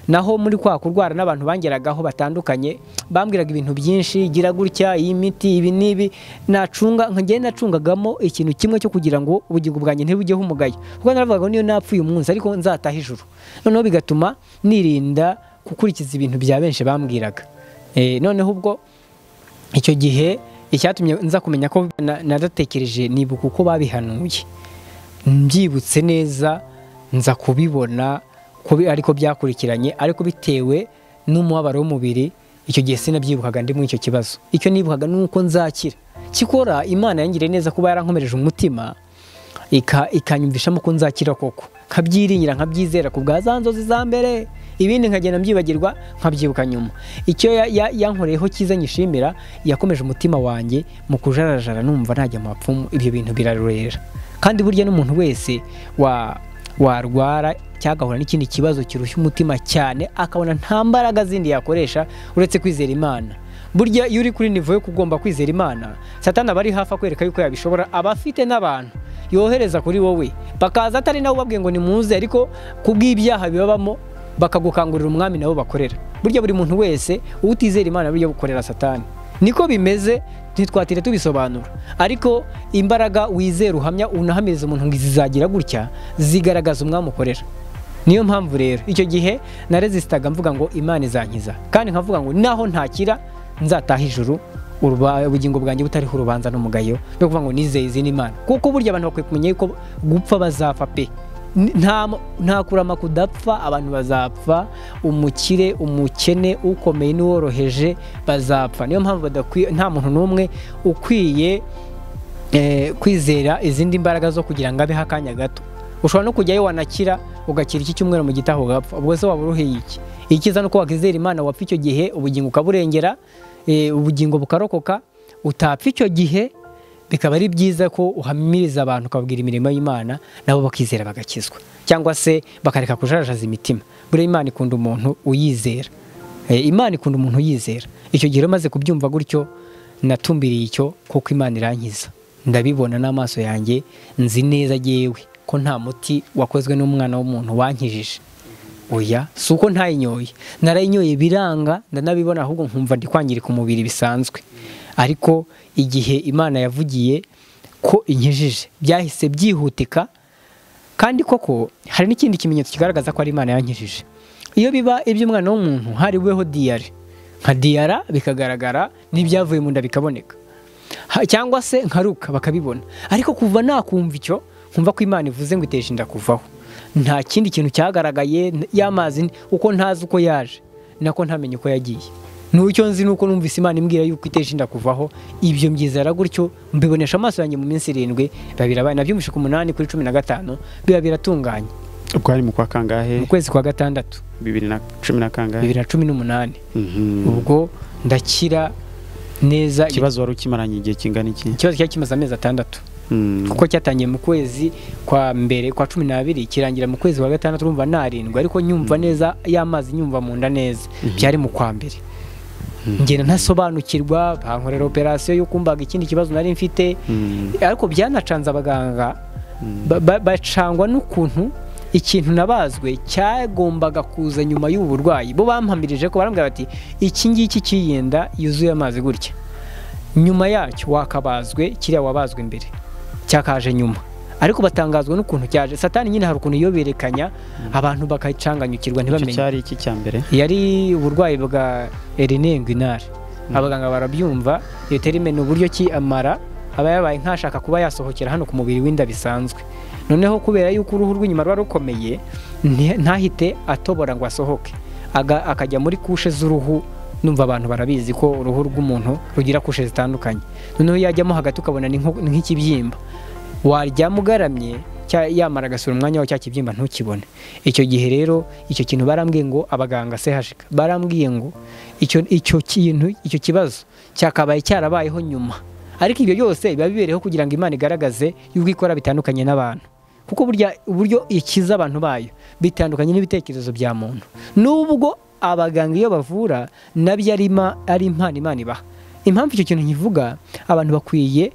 Naho muri kwa kurwara n'abantu bangeragaho batandukanye bambwiraga ibintu byinshi, gira gutya, iyi miti, ibi nibi, nacungagamo ikintu kimwe cyo kugira ngo ubugingo bwanjye ntibujyeho umugayo, kuko naravugaga niyo napfuye umunsi ariko nzataha ijuru. Noneho bigatuma nirinda gukurikiza ibintu bya benshi bambwiraga. Noneho ubwo icyo gihe icyatumye nza kumenya ko nadatekereje nibuka uko babihanuye, mbyibutse neza, nza kubibona ariko byakurikiranye, ariko bitewe n'umubabaro w'umubiri. Icyo gihe sinabyibukaga ndi muri icyo kibazo. Icyo nibukaga nuko nzakira. Kikora Imana yangiriye neza kuba yarankomereje umutima, ikanyumvishamo ko nzakira koko, nkabyiringira, nkabyizera ku bwa za nzozi za mbere, ibindi nkagenda mbyibagirwa nkabyibuka nyuma. Icyo yankoreyeho cyiza nyishimira, yakomeje umutima wanjye mu kujarajara numva najya mu bapfumu. Ibyo bintu birarorera, kandi burya n'umuntu wese warwara cyagahura n'ikindi kibazo kirushya umutima cyane, akabona nta mbaraga zindi yakoresha uretse kwizera Imana. Burya iyo uri kuri nivo yo kugomba kwizera Imana, Satani aba ari hafi akwereka yuko yabishobora, aba afite n'abantu yohereza kuri wowe bakaza atari nabo babwiye ngo nimuze, ariko kubw'ibyaha bibabamo bakagukangurira umwami nabo bakorera. Burya buri muntu wese utizera Imana burya bukorera Satani. Niko bimeze, ntitwatire tubisobanura, ariko imbaraga wizera uhamya unahamiriza umuntu ngo izizagira gutya zigaragaza umwami ukorera. Niyo mpamvu rero icyo gihe narezisitaga mvuga ngo Imana izankiza, kandi nkavuga ngo naho ntakira nzataha ijuru, ubugingo bwanjye butariho urubanza n'umugayo, no kuvuga ngo nizeye izina Imana. Kuko burya abantu bakwiye kumenya yuko gupfa bazapfa pe, nta kurama kudapfa. Abantu bazapfa, umukire, umukene, ukomeye n'uworoheje bazapfa. Niyo mpamvu nta muntu n'umwe ukwiye kwizera izindi mbaraga zo kugira ngo abeho akanya gato. Ushobora no kujyayo wanakira ugakira iki cyumweru mu gitaho ugapfa, ubwo se waba uruhiye iki? Ikiza nuko wakizera Imana, wapfa icyo gihe ubugingo ukaburengera, ubugingo bukarokoka, utapfa icyo gihe. Bikaba ari byiza ko uhamiriza abantu ukabwira imirimo y'Imana, nabo bakizera bagakizwa, cyangwa se bakareka kujarajaza imitima. Buriya Imana ikunda umuntu uyizera, Imana ikunda umuntu uyizera. Icyo gihe maze kubyumva gutyo, natumbiriye icyo kuko Imana irankiza, ndabibona n'amaso yanjye, nzi neza yewe ko nta muti wakozwe n'umwana w'umuntu wankijije. Oya, si uko ntayinyoye, narayinyoye biranga, ndanabibona, ahubwo nkumva ndi kwangirika umubiri bisanzwe. Ariko igihe Imana yavugiye ko inkijije, byahise byihutika. Kandi koko hari n'ikindi kimenyetso kigaragaza ko ari Imana yankijije. Iyo biba iby'umwana w'umuntu hari bubeho diyare, nka diyara bikagaragara, n'ibyavuye mu nda bikaboneka, cyangwa se nkaruka bakabibona. Ariko kuva nakumva icyo, nkumva ko Imana ivuze ngo iteje inda kuvaho, nta kindi kintu cyagaragaye. Y'amazi uko ntazi uko yaje, nako ntamenye uko yagiye. Nucyo nzi nuko numvise Imana imbwira yuko iteje inda kuvaho. Ibyo mbyizera gutyo, mbibonesha amaso yanjye mu minsi 7 babirabaye, nabyumvishe ku 8 kuri 15 biba biratunganye. Ubwo ari mu kwa kangahe? Mu kwezi kwa 6 2010 kangahe? 2018. Ubwo ndakira neza. Ikibazo wari ukimaranye igihe kingana iki? Ikibazo cyakimaze amezi 6. Kuko cyatangiye mu kwezi kwa mbere kwa 12 kirangira mu kwezi wa 6, urumva narindwi, ariko nyumva neza y'amazi, nyumva mu nda neza. Byari mu kwa mbere. Ngenda ntasobanukirwa, bankorera operation yo kumbaga ikindi kibazo nari mfite, ariko byanacanze abaganga bacangwa n'ukuntu ikintu nabazwe cyagombaga kuza nyuma y'ubu burwayi. Bo bampamirije ko barambwira bati iki ngiki kiyenda yuzuye amazi gutya, nyuma yacyo wakabazwe kiriya wabazwe imbere cyakaje nyuma. Ariko batangazwa n'ukuntu cyaje. Satani nyine hari ukuntu iyo berekanya abantu bakacanganyukirwa ntibamenye. Cyari iki cyambere? Yari uburwayi bwa Erinenguinare. Abaganga barabyumva, iyo terime ni uburyo ki amara aba yabaye nkashaka kuba yasohokera hano ku mubiri w'inda bisanzwe. Noneho kubera yuko uruhu rw'inyuma rwa rukomeye, ntahite atobora ngo asohoke, akajya muri kushe z'uruhu numva abantu barabizi ko uruhu rw'umuntu rugira kushe zitandukanye, noneho yajyamo hagati ukabona ni nk'ikibyimba, waryama ugaramye yamara agasura umwanya wa cya kibyimba ntukibone. Icyo gihe rero icyo kintu barambwiye ngo abaganga sehashika barambwiye ngo icyo kibazo cyakabaye cyarabayeho nyuma, ariko ibyo byose biba bibereyeho kugira ngo Imana igaragaze yuko ikora bitandukanye n'abantu, kuko burya uburyo ikiza abantu bayo bitandukanye n'ibitekerezo bya muntu. Nubwo abaganga iyo bavura nabyo ari impano Imana ibaha. Impamvu icyo kintu nkivuga, abantu bakwiye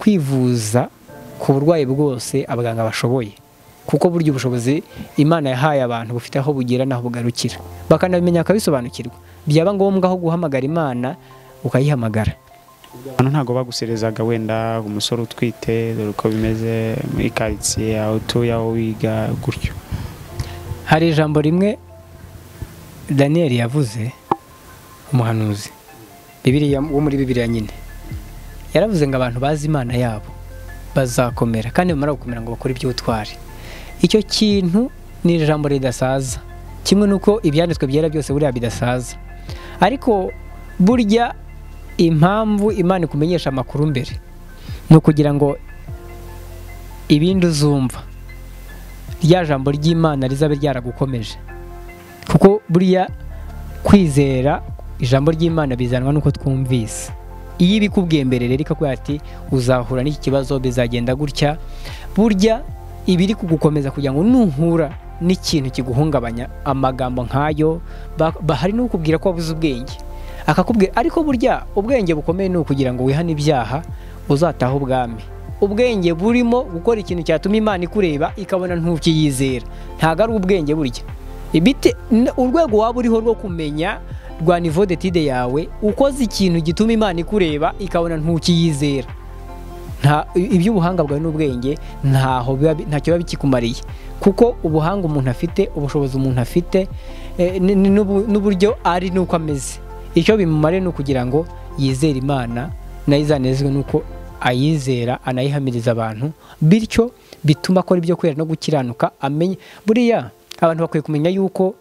kwivuza ku burwayi bwose abaganga bashoboye, kuko burya ubushobozi Imana yahaye abantu bufite aho bugera naho bugarukira, bakanabimenya bakabisobanukirwa. Byaba ngombwa aho guhamagara Imana ukayihamagara. Abantu ntago baguserezaga wenda umusore utwite, dore uko bimeze muri quartier aho utuye aho wiga gutyo? Hari ijambo rimwe Daniel yavuze, umuhanuzi wo muri Bibiliya nyine, yaravuze ngo abantu bazi Imana yabo bazakomera, kandi bamara gukomera ngo bakore iby'ubutwari. Icyo kintu ni ijambo ridasaza, kimwe nuko ibyanditswe byera byose buriya bidasaza. Ariko burya impamvu Imana ikumenyesha amakuru mbere ni ukugira ngo ibindi uzumva rya jambo ry'Imana rizabe ryaragukomeje, kuko buriya kwizera ijambo ry'Imana bizanwa nuko twumvise. Iyo ibikubwiye mbere rero ikakubwira ati uzahura n'iki kibazo, bizagenda gutya, burya ibiri kugukomeza kugira ngo nuhura n'ikintu kiguhungabanya amagambo nkayo, bahari no kukubwira ko wabuze ubwenge, akakubwira. Ariko burya ubwenge bukomeye ni ukugira ngo wihane ibyaha uzataha ubwami. Ubwenge burimo gukora ikintu cyatuma Imana ikureba ikabona ntukiyizera, ntago ari ubwenge burya. Urwego waba uriho rwo kumenya rwa niveau d'étude yawe, ukoze ikintu gituma Imana ikureba ikabona ntukiyizera, iby'ubuhanga bwawe n'ubwenge ntacyo biba bikikumariye, kuko ubuhanga umuntu afite, ubushobozi umuntu afite n'uburyo ari nuko ameze, icyo bimumare ni ukugira ngo yizere Imana nayo izanezwe nuko ayizera, anayihamiriza abantu, bityo bituma akora ibyo kwera no gukiranuka. Amenye buriya abantu bakwiye kumenya yuko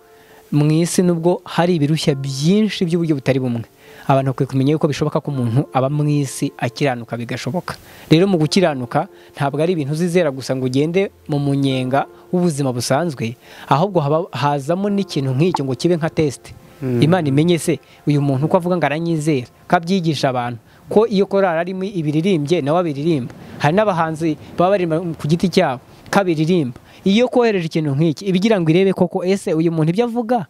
mu isi nubwo hari ibirushya byinshi by'uburyo butari bumwe, abantu bakwiye kumenya yuko bishoboka ko umuntu aba mu isi akiranuka, bigashoboka. Rero mu gukiranuka ntabwo ari ibintu uzizera gusa ngo ugende mu munyenga w'ubuzima busanzwe, ahubwo hazamo n'ikintu nk'icyo ngo kibe nka test. Imana imenye se uyu muntu uko avuga ngo aranyizera, kabyigisha abantu ko iyo korari arimo ibiririmbye nawe abiririmba. Hari n'abahanzi baba bari ku giti cyabo kabiririmba. Iyo kohereje ikintu nk'iki ibigira ngo irebe koko ese uyu muntu ibyo avuga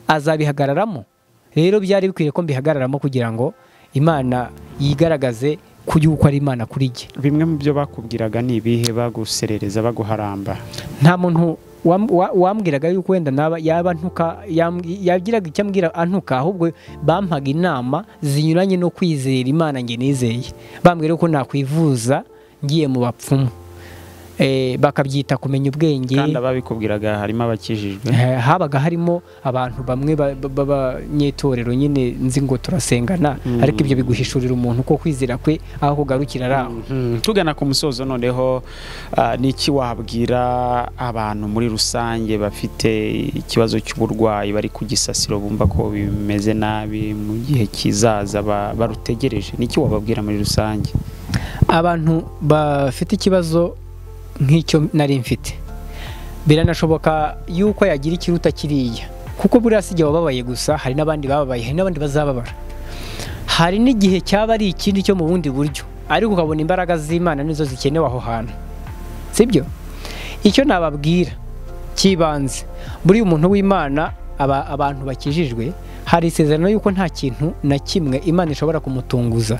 azabihagararamo. Rero byari bikwiriye ko mbihagararamo kugira ngo Imana yigaragaze yuko ari Imana kuri jye. Bimwe mu byo bakubwiraga ni ibihe? Baguserereza, baguharamba? Nta muntu wambwiraga yuko wenda yaba ntuka, yagiraga icyo ambwira antuka, ahubwo bampaga inama zinyuranye no kwizera Imana nge nizeye. Bambwira ko nakwivuza ngiye mu bapfumu, bakabyita kumenya ubwenge. Kandi ababikubwiraga harimo abakijijwe? Habaga harimo abantu bamwe b'abanyetorero nyine nzi ngo turasengana, ariko ibyo biguhishurira umuntu ko kwizera kwe aho kugarukira araho. Tugana ku musozo noneho, niki wabwira abantu muri rusange bafite ikibazo cy'uburwayi, bari ku gisasiro, bumva ko bimeze nabi mu gihe kizaza barutegereje? Niki wababwira muri rusange? Abantu bafite ikibazo nk'icyo nari mfite, biranashoboka yuko yagira ikiruta kiriya, kuko buriya si jye wababaye gusa, hari n'abandi bababaye, hari n'abandi bazababara. Hari n'igihe cyaba ari ikindi cyo mu bundi buryo, ariko ukabona imbaraga z'Imana nizo zikenewe aho hantu, sibyo? Icyo nababwira kibanze, buri umuntu w'Imana, abantu bakijijwe, hari isezerano yuko nta kintu na kimwe Imana ishobora kumutunguza.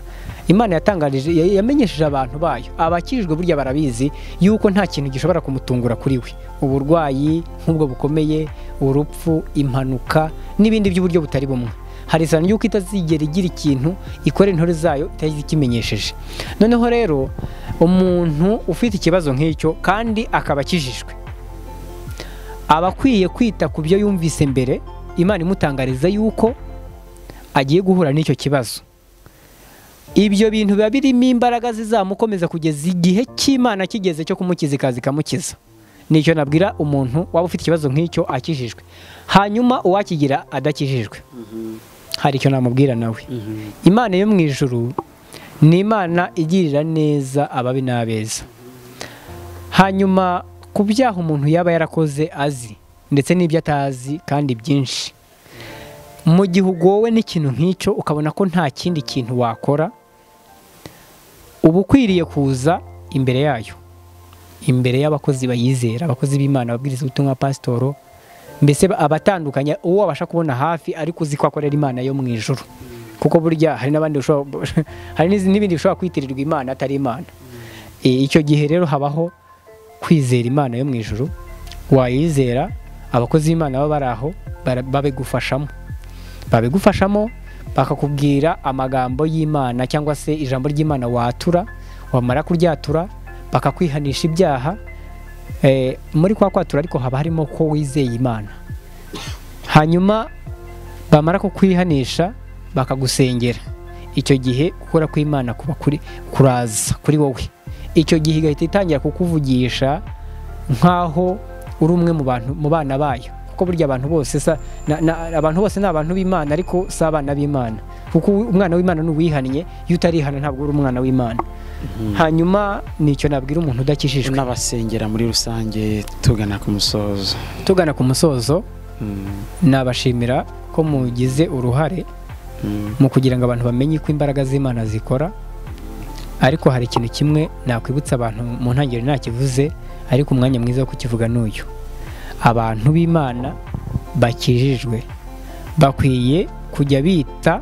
Imana yatangarije, yamenyesheje abantu bayo, abakijijwe burya barabizi yuko nta kintu gishobora kumutungura kuri we. Uburwayi nk'ubwo bukomeye, urupfu, impanuka n'ibindi by'uburyo butari bumwe, hari isezerano yuko itazigera igira ikintu ikora intore zayo itakimenyesheje. Noneho rero umuntu ufite ikibazo nk'icyo kandi akaba akijijwe, aba akwiye kwita ku byo yumvise mbere Imana imutangariza yuko agiye guhura n'icyo kibazo. Ibyo bintu biba birimo imbaraga zizamukomeza kugeza igihe cy'Imana kigeze cyo kumukiza ikaza ikamukiza. nicyo nabwira umuntu waba ufite ikibazo nk'icyo akijijwe, hanyuma uwakigira adakijijwe hari icyo namubwira nawe. Imana yo mu ijuru ni Imana igirira neza ababi n'abeza. Hanyuma ku byaha umuntu yaba yarakoze azi ndetse n'ibyo atazi kandi byinshi, mu gihe ugowe n'ikintu nk'icyo ukabona ko nta kindi kintu wakora, uba ukwiriye kuza imbere yayo, imbere y'abakozi bayizera, abakozi b'Imana, ababwiriza ubutumwa, pasitoro, mbese abatandukanye, uwo wabasha kubona hafi ariko uzi ko akorera Imana yo mu ijuru. Kuko burya hari n'abandi hari n'ibindi bishobora kwitirirwa Imana atari Imana. Icyo gihe rero habaho kwizera Imana yo mu ijuru, wayizera, abakozi b'Imana baba bari aho babigufashamo bakakubwira amagambo y'Imana cyangwa se ijambo ry'Imana watura, wamara kuryatura bakakwihanisha ibyaha. Muri kwa kwatura ariko haba harimo ko wizeye Imana, hanyuma bamara kukwihanisha bakagusengera. Icyo gihe gukora kw'Imana kuba kuraza kuri wowe, icyo gihe igahita itangira kukuvugisha nkaho uri umwe mu bana bayo. Kuko burya abantu bose abantu bose ni abantu b'Imana ariko si abana b'Imana, kuko umwana w'Imana n'uwihannye, iyo utarihana ntabwo uri umwana w'Imana. Hanyuma nicyo nabwira umuntu udakijijwe. N'abasengera muri rusange tugana ku musozo nabashimira ko mugize uruhare mu kugira ngo abantu bamenye ko imbaraga z'Imana zikora. Ariko hari ikintu kimwe nakwibutsa abantu mu ntangiriro nakivuze, ariko umwanya mwiza wo kukivuga n'uyu: abantu b'Imana bakijijwe bakwiye kujya bita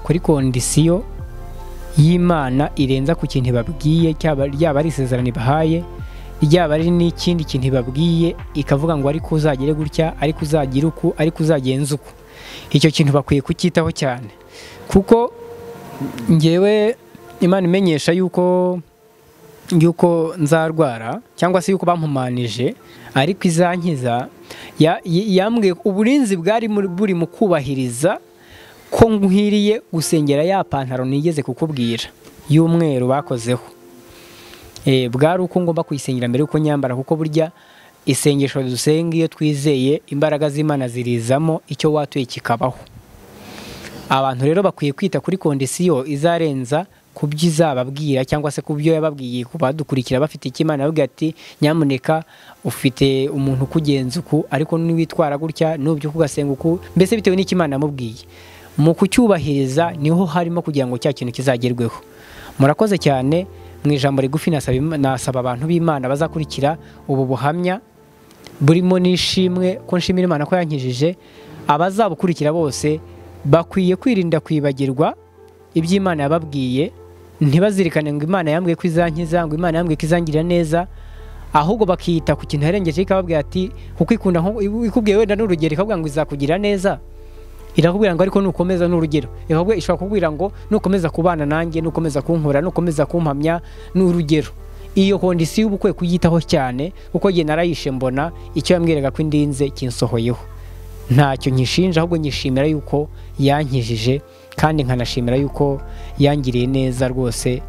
kuri kondisiyo y'Imana irenza ku kintu babwiye, ryaba ari isezerano ibahaye, ryaba ari n'ikindi kintu babwiye ikavuga ngo ariko uzagire gutya, ariko uzagira uku, ariko uzagenza uku. Icyo kintu bakwiye kucyitaho cyane, kuko ngewe Imana imenyesha yuko nzarwara cyangwa se yuko bampumanije, ariko izankiza yambwiye uburinzi bwari buri mu kubahiriza ko nkwiriye gusengera ya pantaro nigeze kukubwira y'umweru bakozeho. Bwari uko ngomba kuyisengera mbere yuko nyambara, kuko burya isengesho dusenga iyo twizeye imbaraga z'Imana zirizamo, icyo watuye kikabaho. Abantu rero bakwiye kwita kuri kondisiyo izarenza ku byo izababwira cyangwa se ku byo yababwiye ku badukurikira bafite Imana yavuga ati nyamuneka ufite umuntu ukugenza uku, ariko niwitwara gutya n'ubyo kugasenga uku, mbese bitewe n'icyo Imana yamubwiye. Mu kucyubahiriza niho harimo kugira ngo cya kintu kizagerweho. Murakoze cyane. Mu ijambo rigufi nasaba abantu b'Imana bazakurikira ubu buhamya burimo n'ishimwe ko nshimira Imana ko yankijije, abazabukurikira bose bakwiye kwirinda kwibagirwa iby'Imana yababwiye, ntibazirikane ngo Imana yambwiye ko izankiza, ngo Imana yambwiye ko izangirira neza, ahubwo bakita ku kintu yarengeje ikababwira ati kuko ikunda ikubwiye wenda n'urugero ikavuga ngo izakugira neza, irakubwira ngo ariko nukomeza n'urugero, ishobora kubwira ngo nukomeza kubana nanjye, nukomeza kunkura, nukomeza kumpamya n'urugero. Iyo kondisiyo uba ukwiye kuyitaho cyane, kuko jye narayishe mbona icyo yambwiraga ko indinze kinsohoyeho. Ntacyo nyishinja, ahubwo nyishimira yuko yankijije, kandi nkanashimira yuko yangiriye neza rwose,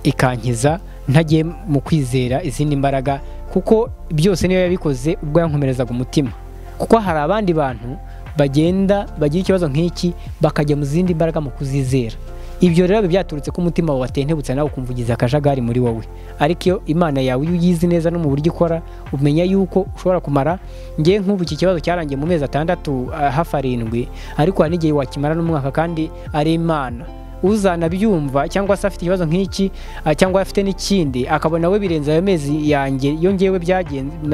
ikankiza ntagiye mu kwizera izindi mbaraga, kuko byose niyo yabikoze ubwo yankomerezaga umutima. Kuko hari abandi bantu bagenda bagira ikibazo nk'iki bakajya mu zindi mbaraga mu kuzizera. Ibyo rero byaturutse ko umutima wawe watentebutse nawe ukumva ugize akajagari muri wowe. Ariko iyo Imana yawe iyo uyizi neza no mu buryo ikora, umenya yuko ushobora kumara, ngiye nk'ubu iki kibazo cyarangiye mu mezi 6 hafi 7, ariko hari n'igihe wakimara n'umwaka kandi ari Imana. Uzanabyumva cyangwa se afite ikibazo nk'iki cyangwa afite n'ikindi akabona we birenze ayo mezi yanjye iyo ngewe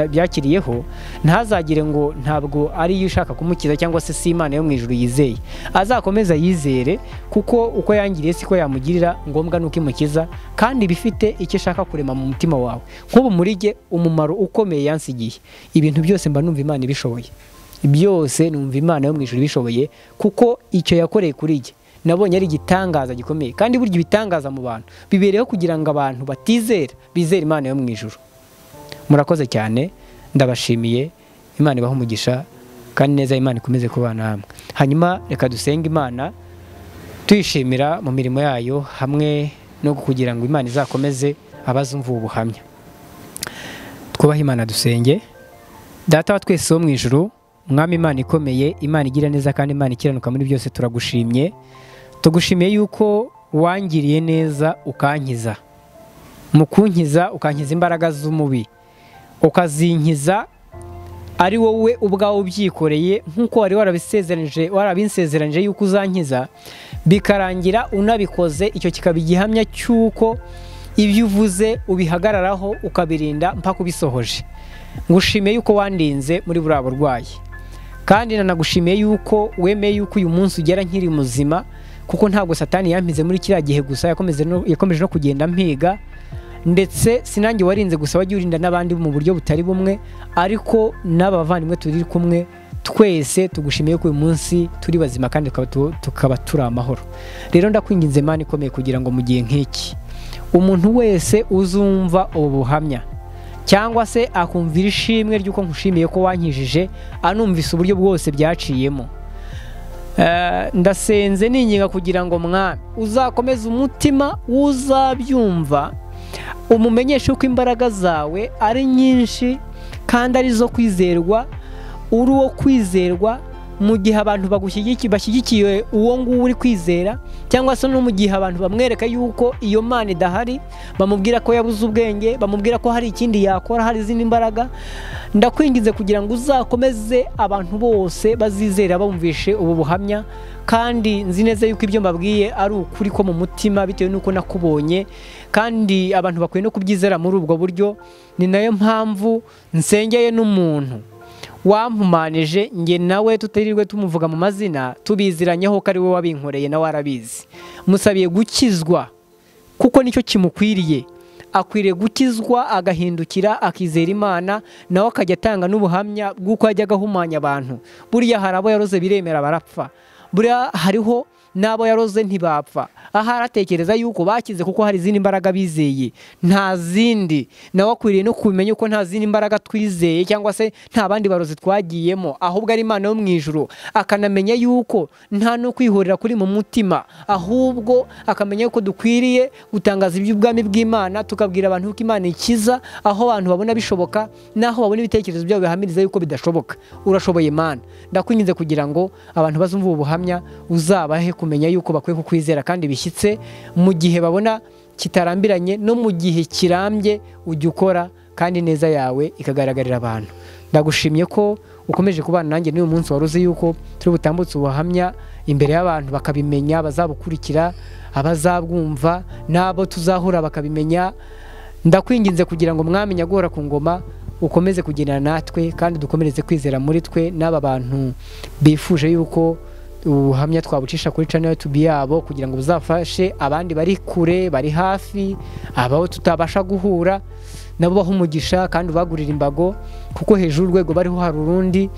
byakiriyeho, ntazagire ngo ntabwo ari yo ushaka kumukiza cyangwa se si Imana yo mu ijuru yizeye. Azakomeza yizere, kuko uko yangiriye siko yamugirira, ngombwa nuko imukiza, kandi bifite icyo shaka kurema mu mutima wawe. Nk'ubu muri jye umumaro ukomeye yansigiye, ibintu byose mba numva Imana ibishoboye, byose numva Imana yo mu ijuru ibishoboye, kuko icyo yakoreye kuri jye nabonye ari igitangaza gikomeye. Kandi burya ibitangaza mu bantu bibereyeho kugira ngo abantu batizera bizere Imana yo mu ijuru. Murakoze cyane, ndabashimiye. Imana ibahe umugisha kandi neza, Imana ikomeze kubana hamwe. Hanyuma reka dusenge Imana tuyishimira mu mirimo yayo, hamwe no kugira ngo Imana izakomeze abazumva ubuhamya. twubahe Imana dusenge. Data wa twese wo mu ijuru, Mwami Imana ikomeye, Imana igira neza kandi Imana ikiranuka muri byose, turagushimye. Tugushimiye yuko wangiriye neza ukankiza. Mu kunkiza ukankiza imbaraga z'umubi, ukazinkiza ari wowe ubwawe ubyikoreye, nk'uko wari warabinsezeranije yuko uzankiza, bikarangira unabikoze. Icyo kikaba igihamya cy'uko ibyo uvuze ubihagararaho ukabirinda mpaka ubisohoje. Ngushimiye yuko wandinze muri buriya burwayi, kandi nanagushimiye yuko wemeye yuko uyu munsi ugera nkiri muzima, kuko ntabwo Satani yampize muri kiriya gihe gusa, yakomeje no kugenda mpiga, ndetse sinange warinze gusa, wagiye urinda n'abandi mu buryo butari bumwe, ariko n'abavandimwe turi kumwe twese tugushimiye ko uyu munsi turi bazima kandi tukaba turi amahoro. Rero ndakwinginze Imana ikomeye kugira ngo mu gihe nk'iki umuntu wese uzumva ubu buhamya cyangwa se akumvira ishimwe ry'uko nkushimiye ko wankijije, anumvise uburyo bwose byaciyemo, ndasenze ninginga kugira ngo Mwami uzakomeze umutima uzabyumva, umumenyeshe uko imbaraga zawe ari nyinshi kandi ari zo kwizerwa, uri uwo kwizerwa mu gihe abantu bashyigikiye uwo nguwo uri kwizera, cyangwa se no mu gihe abantu bamwereka yuko iyo Mana idahari, bamubwira ko yabuze ubwenge, bamubwira ko hari ikindi yakora, hari izindi mbaraga. Ndakwinginze kugira ngo uzakomeze abantu bose bazizera bumvishe ubu buhamya, kandi nzi neza yuko ibyo mbabwiye ari ukuri ko mu mutima bitewe n'uko nakubonye, kandi abantu bakwiye no kubyizera muri ubwo buryo. Ni nayo mpamvu nsengeye n'umuntu wampumanije, nge nawe tutirirwe tumuvuga mu mazina, tubiziranyeho ko ari we wabinkoreye, nawe arabizi. Musabiye gukizwa kuko nicyo kimukwiriye, akwiriye gukizwa agahindukira akizera Imana, nawe akajya atanga n'ubuhamya bw'uko yajyaga ahumanya abantu. Buriya hari abo yaroze biremera barapfa, buriya hariho n'abo yaroze ntibapfa. Aha aratekereza yuko bakize kuko hari izindi mbaraga bizeye, nta zindi. Nawe akwiriye no kumenya uko nta zindi mbaraga twizeye, cyangwa se nta bandi barozi twagiyemo, ahubwo ari Imana yo mu ijuru. Akanamenya yuko nta no kwihorera kuri mu mutima, ahubwo akamenya yuko dukwiriye gutangaza iby'ubwami bw'Imana, tukabwira abantu yuko Imana ikiza, aho abantu babona bishoboka naho babona ibitekerezo byabo bihamiriza yuko bidashoboka. Urashoboye Mana, ndakwinginze kugira ngo abantu bazumva ubu buhamya uzabahe kumenya yuko bakwiye kukwizera kandi bishyitse, mu gihe babona kitarambiranye no mu gihe kirambye ujya ukora, kandi neza yawe ikagaragarira abantu. Ndagushimye ko ukomeje kubana nanjye n'uyu munsi, waruzi yuko turi butambutse ubuhamya imbere y'abantu bakabimenya, bazabukurikira, abazabwumva n'abo tuzahura bakabimenya. Ndakwinginze kugira ngo Mwami nyagora ku ngoma ukomeze kugendana natwe, kandi dukomereze kwizera muri twe, n'aba bantu bifuje yuko ubuhamya twabucisha kuri channel YouTube yabo, kugira ngo buzafashe abandi bari kure, bari hafi, abaho tutabasha guhura, nabo baha umugisha kandi ubagurira imbago, kuko hejuru urwego bariho hari urundi,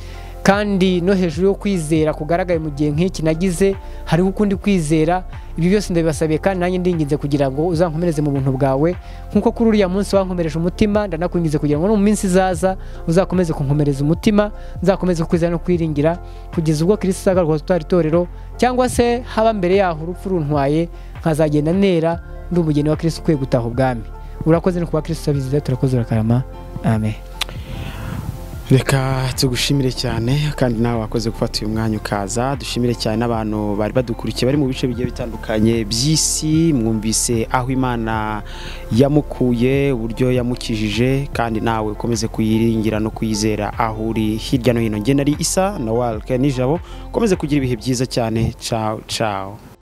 kandi no hejuru yo kwizera kugaragaye mu gihe nk'iki nagize hariho ukundi kwizera. Ibi byose ndabibasabiye, kandi nanjye ndinginze kugira ngo uzankomereze mu buntu bwawe, nkuko kuri uriya munsi wankomereje umutima. Ndanakwingize kugira ngo no mu minsi izaza uzakomeze kunkomereza umutima, nzakomeze kwizera no kwiringira kugeza ubwo Kristo azagaruka tutari itorero, cyangwa se haba mbere yaho urupfu runtwaye, nkazagenda nera ndi umugeni wa Kristo ukwiye gutaha ubwami. Urakoze no kuba Kristo abiziza, turakoze urakarama. Amen. Reka tugushimire cyane, kandi nawe wakoze gufata uyu mwanya ukaza. Dushimire cyane n'abantu bari badukurikiye bari mu bice bigiye bitandukanye by'isi. Mwumvise aho Imana yamukuye, uburyo yamukijije, kandi nawe ukomeze kuyiringira no kuyizera aho uri hirya no hino. Nge nari Isa na Walker Nijabo, ukomeze kugira ibihe byiza cyane. Ciao ciao.